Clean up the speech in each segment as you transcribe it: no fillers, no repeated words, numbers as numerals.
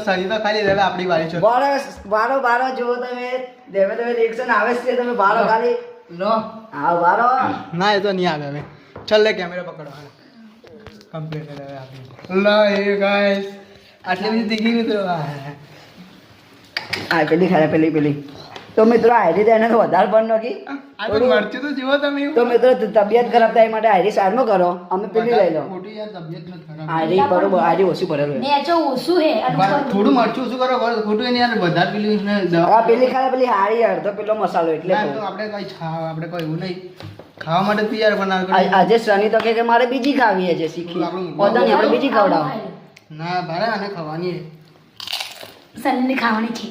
સની તો ખાલી હવે આપણી વારી છે. બારો જો તમે દેવે રિએક્શન આવે છે તમે બારો ખાલી લો હા બારો ના એ તો નહીં આવે હવે. ચાલ લે કેમેરા પકડવાનો કમ્પ્લીટ હવે આપણી લા એ ગાઈસ આટલી બધી દીખી મિત્રો આ પેલી ખાલી પેલી તો મિત્રો આઈડી તો એને તો વધારે પણ નથી આ તો મરચું તો જીવો તમે તો મિત્રો તબિયત ખરાબ થાય માટે આઈડી સાઈડમાં કરો અમે પેલી લઈ લો ખોટી યાર તબિયત ન ખરાબ આઈડી બરોબર આઈડી ઓછું ભરેલું ને જો ઓછું હે થોડું મરચું ઓછું કરો ખોટું એને યાર વધારે પેલી ને આ પેલી ખાલી પેલી હારી અડધો પેલો મસાલો એટલે ના તો આપણે કઈ આપણે કોઈ એવું નહીં ખાવા માટે તૈયાર બનાવ આજે શનિ તો કે મારે બીજી ખાવી છે શીખી ઓદાની આપણે બીજી ખવડાવો ના ભારે આને ખાવાની સનની ખાવાની છે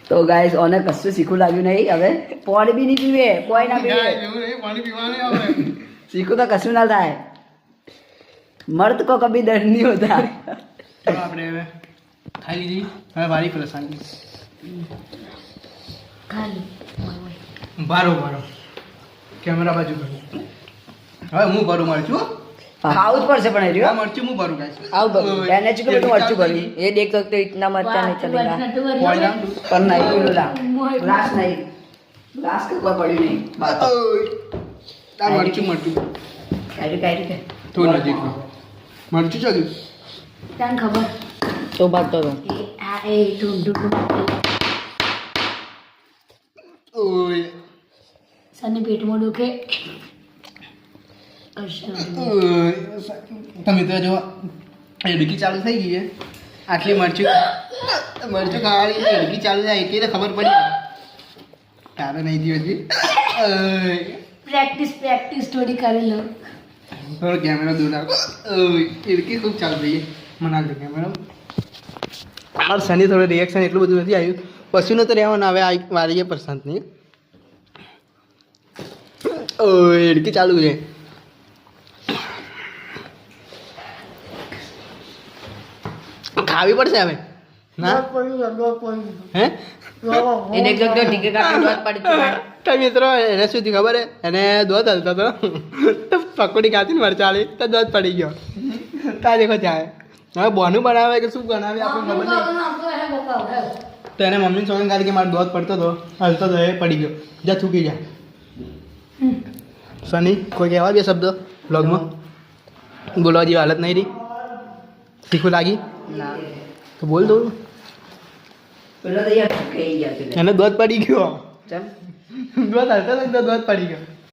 તો ગાઈસ ઓને કશું શીખવું લાગ્યું નહીં હવે પાણી બી નહીં પીવે કોઈ ના પીવે પાણી પીવાનું આવે શીખવું તો કશું ના થાય મર્દ કો કભી દર્દ નહીં હોતા આપણે હવે ખાઈ લીધી હવે વારી પ્રસાદ ખાલી બારો કેમેરા બાજુ કરું હવે હું ભરું મરચું ખાવું જ પડશે પણ આ મરચું હું ભરું ગાઈસ આવ એને જ બધું મરચું ભરી એ દેખ તો ઇતના મરચા નહીં ચલેગા પર નહીં પેલું ગ્લાસ નહીં ગ્લાસ કે કોઈ પડ્યું નહીં બાત આ મરચું કાઢી તો નજીક મરચું છે કે તને ખબર તો બાત તો આ એ ઢૂંઢું ઓય સની પેટમાં દુખે તમે તો જો એડકી ચાલુ થઈ ગઈ છે આટલી મરચું ખાવાની એડકી ચાલુ થાય એટલે તો ખબર પડી તારે નહીં દી હજી પ્રેક્ટિસ થોડી કરી લો થોડો કેમેરા દૂર રાખો એડકી ખૂબ ચાલુ થઈ ગઈ મને આગળ કેમેરા આ સની થોડું રિએક્શન એટલું બધું નથી આવ્યું પશુનું તો રહેવાનું હવે આ વારીએ પ્રશાંત નહીં એડકી ચાલુ છે ખાવી પડશે હવે ના હે એને એક જગ્યાએ ટીકે કાપી વાત પડી તો મિત્રો એને શું થયું ખબર હે એને દોત હલતો હતો તો પકોડી ખાતી ને મરચાળી તો દોત પડી ગયો તા દેખો ત્યાં હવે બોનું બનાવે કે શું બનાવે આપણે ખબર નહીં તો એને મમ્મીને સોંગ કાઢી કે મારો દોત પડતો હતો હલતો હતો એ પડી ગયો જા થૂકી જા સની કોઈ કહેવા બે શબ્દ બ્લોગમાં બોલવા જેવી હાલત નહીં રહી શીખવું લાગી ના તો બોલ દો પેલો તો યાર કહી ગયા છે એને દોત પડી ગયો ચલ દોત હાલતો હતો દોત પડી ગયો